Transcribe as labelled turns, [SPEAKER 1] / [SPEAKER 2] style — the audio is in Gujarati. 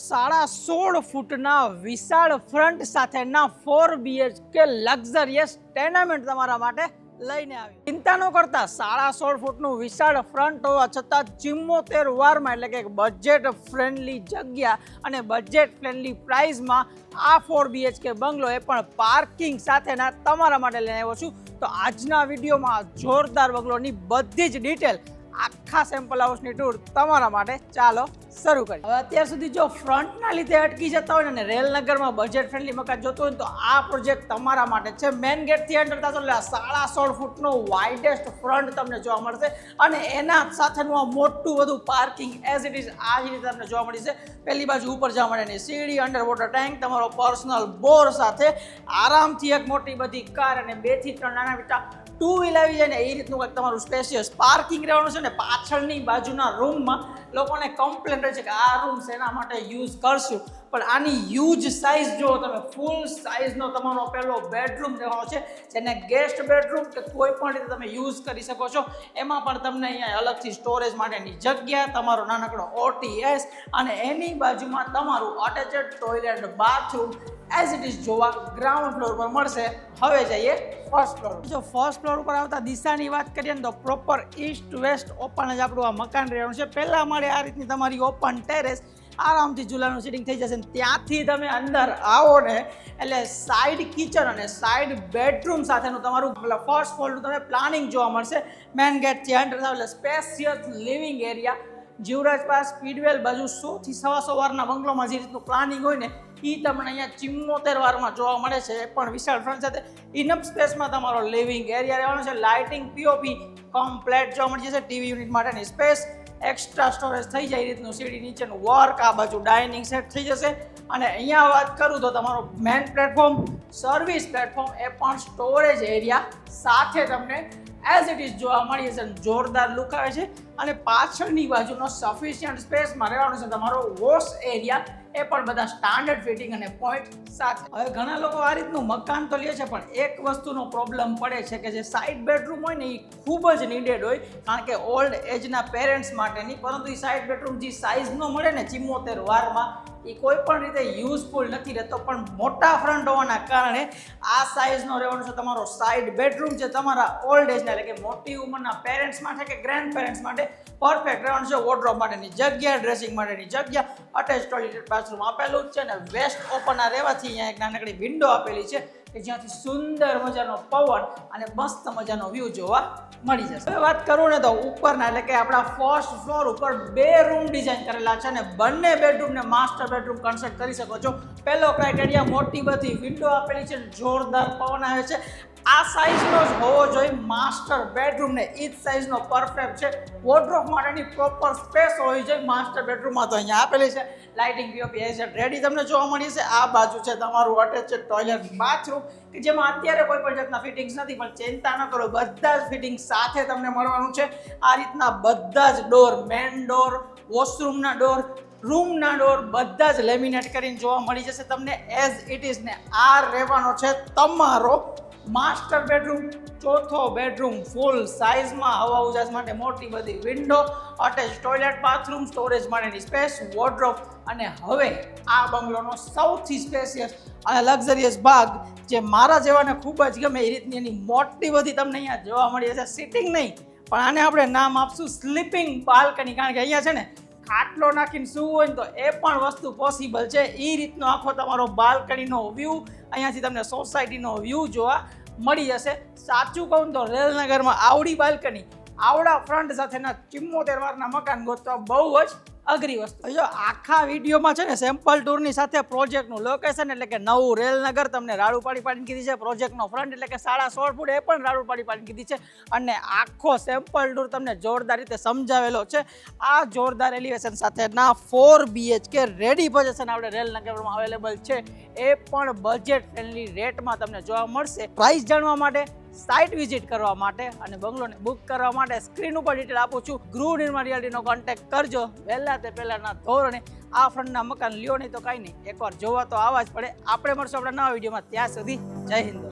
[SPEAKER 1] 16.5 ફૂટના વિશાળ ફ્રન્ટ સાથેના 4 BHK લક્ઝરિયસ ટેનામેન્ટ તમારા માટે લઈને આવી. ચિંતા ન કરતા, 16.5 ફૂટનું વિશાળ ફ્રન્ટ હોવા છતાં 74 વારમાં એટલે કે બજેટ ફ્રેન્ડલી જગ્યા અને બજેટ ફ્રેન્ડલી પ્રાઇસમાં આ 4 BHK બંગલો એ પણ પાર્કિંગ સાથેના તમારા માટે લઈને આવ્યો છું. તો આજના વિડીયોમાં જોરદાર બંગલોની બધી જ ડિટેલ, આખા સેમ્પલ હાઉસની ટૂર તમારા માટે. ચાલો શરૂ કરીએ. હવે અત્યાર સુધી જો ફ્રન્ટના લીધે અટકી જતા હોય ને રેલનગરમાં બજેટ ફ્રેન્ડલી મકાન જોતું હોય ને તો આ પ્રોજેક્ટ તમારા માટે છે. મેઇન ગેટથી એન્ટર થશો એટલે 16.5 ફૂટનો વાઇડેસ્ટ ફ્રન્ટ તમને જોવા મળશે અને એના સાથેનું આ મોટું બધું પાર્કિંગ એઝ ઇટ ઇઝ આ જ રીતે તમને જોવા મળી છે. પહેલી બાજુ ઉપર જવા માટેની સીડી, અંડર વોટર ટેન્ક, તમારો પર્સનલ બોર સાથે આરામથી એક મોટી બધી કાર અને 2 થી 3 નાના મોટા ટુ વ્હીલ આવી જાય ને એ રીતનું કંઈક તમારું સ્પેશિયસ પાર્કિંગ રહેવાનું છે. ને પાછળની બાજુના રૂમમાં લોકોને કમ્પ્લેન રહે છે કે આ રૂમ શેના માટે યુઝ કરશું, પણ આની યુઝ સાઇઝ જો તમે ફૂલ સાઇઝનો તમારો પહેલો બેડરૂમ રહેવાનો છે, જેને ગેસ્ટ બેડરૂમ કે કોઈ પણ રીતે તમે યુઝ કરી શકો છો. એમાં પણ તમને અહીંયા અલગથી સ્ટોરેજ માટેની જગ્યા, તમારો નાનકડો OTS અને એની બાજુમાં તમારું attached toilet bathroom as it is જોવા ગ્રાઉન્ડ ફ્લોર પર મળશે. હવે જઈએ ફર્સ્ટ ફ્લોર. જો ફર્સ્ટ ફ્લોર ઉપર આવતા દિશાની વાત કરીએ ને તો પ્રોપર ઈસ્ટ વેસ્ટ ઓપન જ આપણું આ મકાન રહેવાનું છે. પહેલા માળે આ રીતની તમારી ઓપન ટેરેસ, આરામથી ચૂલાનું સીટિંગ થઈ જશે. ત્યાંથી તમે અંદર આવો ને એટલે સાઈડ કિચન અને સાઈડ બેડરૂમ સાથેનું તમારું ફર્સ્ટ ફ્લોરનું તમને પ્લાનિંગ જોવા મળશે. મેઇન ગેટથી એન્ટર થાવ એટલે spacious living area, Jivraj pass, Speedwell બાજુ 100 થી 125 વારના બંગલોમાં જે રીતનું પ્લાનિંગ હોય ને એ તમને અહીંયા 74 વારમાં જોવા મળે છે. એ પણ વિશાળ ફ્રન્ટ સાથે ઇનફ સ્પેસમાં તમારો લિવિંગ એરિયા રહેવાનો છે. લાઇટિંગ POP કમ્પ્લેટ જોવા મળી જશે. ટીવી યુનિટ માટેની સ્પેસ, એક્સ્ટ્રા સ્ટોરેજ થઈ જાય રીતનું, સીડી નીચેનું વર્ક, આ બાજુ ડાઇનિંગ સેટ થઈ જશે. અને અહીંયા વાત કરું તો તમારો મેઇન પ્લેટફોર્મ, સર્વિસ પ્લેટફોર્મ એ પણ સ્ટોરેજ એરિયા સાથે તમને એઝ ઇટ ઇઝ જોવા મળી જશે. જોરદાર લુક આવે છે. અને પાછળની બાજુનો સફિશિયન્ટ સ્પેસમાં રહેવાનું છે તમારો વોશ એરિયા, એ પણ બધા સ્ટાન્ડર્ડ ફિટિંગ અને પોઈન્ટ સાથે. હવે ઘણા લોકો આ રીતનું મકાન તો લે છે, પણ એક વસ્તુનો પ્રોબ્લેમ પડે છે કે જે સાઇડ બેડરૂમ હોય ને એ ખૂબ જ નીડેડ હોય, કારણ કે ઓલ્ડ એજના પેરેન્ટ્સ માટેની. પરંતુ એ સાઇડ બેડરૂમ જે સાઇઝ ન મળે ને 74 વારમાં એ કોઈ પણ રીતે યુઝફુલ નથી રહેતો. પણ મોટા ફ્રન્ટ હોવાના કારણે આ સાઇઝનો રહેવાનો છે તમારો સાઇડ બેડરૂમ, જે તમારા ઓલ્ડ એજના એટલે કે મોટી ઉંમરના પેરેન્ટ્સ માટે કે ગ્રેન્ડ પેરેન્ટ્સ માટે પરફેક્ટ રહેવાનું છે. વોર્ડરોબ માટેની જગ્યા, ડ્રેસિંગ માટેની જગ્યા, અટેચ ટોયલેટ બાથરૂમ આપેલું જ છે. અને વેસ્ટ ઓપનના રહેવાથી અહીંયા એક નાનકડી વિન્ડો આપેલી છે કે જ્યાંથી સુંદર મજાનો પવન અને મસ્ત મજાનો વ્યૂ જોવા મળી જશે. હવે વાત કરું ને તો ઉપરના એટલે કે આપણા ફર્સ્ટ ફ્લોર ઉપર 2 રૂમ ડિઝાઇન કરેલા છે અને બંને બેડરૂમને માસ્ટર બેડરૂમ કન્સર્ટ કરી શકો છો. પહેલો ક્રાઇટેરિયા, મોટી બધી વિન્ડો આપેલી છે, જોરદાર પવન આવે છે. આ સાઇઝનો જ હોવો જોઈએ માસ્ટર બેડરૂમ ને એ જ સાઇઝનો પરફેક્ટ છે. વોર્ડરોબ માટેની પ્રોપર સ્પેસ હોવી જોઈએ માસ્ટર બેડરૂમમાં, તો અહીંયા આપેલી છે. લાઇટિંગ POP એઝ રેડી તમને જોવા મળી છે. આ બાજુ છે તમારું અટેચ ટોયલેટ બાથરૂમ કે જેમાં અત્યારે કોઈ પણ જાતના ફિટિંગ્સ નથી, પણ ચિંતા ન કરો, બધા જ ફિટિંગ સાથે તમને મળવાનું છે. આ રીતના બધા જ ડોર, મેન ડોર, વોશરૂમના ડોર, રૂમના ડોર બધા જ લેમિનેટ કરીને જોવા મળી જશે તમને એઝ ઇટ ઇઝ. ને આ રહેવાનો છે તમારો માસ્ટર બેડરૂમ, ચોથો બેડરૂમ ફૂલ સાઇઝમાં, હવા ઉજાસ માટે મોટી બધી window, attach toilet bathroom, storage માટેની સ્પેસ, વોર્ડરોબ. અને હવે આ બંગલોનો સૌથી સ્પેશિયસ અને લક્ઝરિયસ ભાગ, જે મારા જેવાને ખૂબ જ ગમે એ રીતની એની મોટી બધી તમને અહીંયા જોવા મળી જશે. સિટિંગ નહીં, પણ આને આપણે નામ આપશું સ્લીપિંગ બાલ્કની, કારણ કે અહીંયા છે ને ખાટલો નાખીને સૂવું હોય ને તો એ પણ વસ્તુ પોસિબલ છે. એ રીતનો આખો તમારો બાલ્કનીનો વ્યૂ, અહીંયાથી તમને સોસાયટીનો વ્યૂ જોવા મળી જશે. સાચું કહું તો રેલનગરમાં આવડી બાલ્કની, આવડા ફ્રન્ટ સાથેના 74 વારના મકાન ગોતવા બહુ જ અઘરી વસ્તુ. જો આખા વિડીયોમાં છે ને સેમ્પલ ટૂરની સાથે પ્રોજેક્ટનું લોકેશન એટલે કે નવું રેલનગર તમને રાડું પાડીને કીધી છે. પ્રોજેક્ટનો ફ્રન્ટ એટલે કે 16.5 ફૂટ એ પણ રાડું પાડીને કીધી છે. અને આખો સેમ્પલ ટૂર તમને જોરદાર રીતે સમજાવેલો છે. આ જોરદાર એલિવેશન સાથેના 4 BHK રેડી પોઝિશન આપણે રેલનગરમાં અવેલેબલ છે. એ પણ બજેટ ફ્રેન્ડલી રેટમાં તમને જોવા મળશે. પ્રાઇસ જાણવા માટે, સાઇટ વિઝિટ કરવા માટે અને બંગલોને બુક કરવા માટે સ્ક્રીન ઉપર ડિટેલ આપું છું. ગૃહ નિર્માણ રિયાલિટીનો કોન્ટેક્ટ કરજો. વહેલા તે પહેલાના ધોરણે આ ફ્રન્ટના મકાન લ્યો નહીં તો કાંઈ નહીં, એકવાર જોવા તો આવવા જ પડે. આપણે મળશું આપણા નવા વિડીયોમાં. ત્યાં સુધી જય હિન્દ.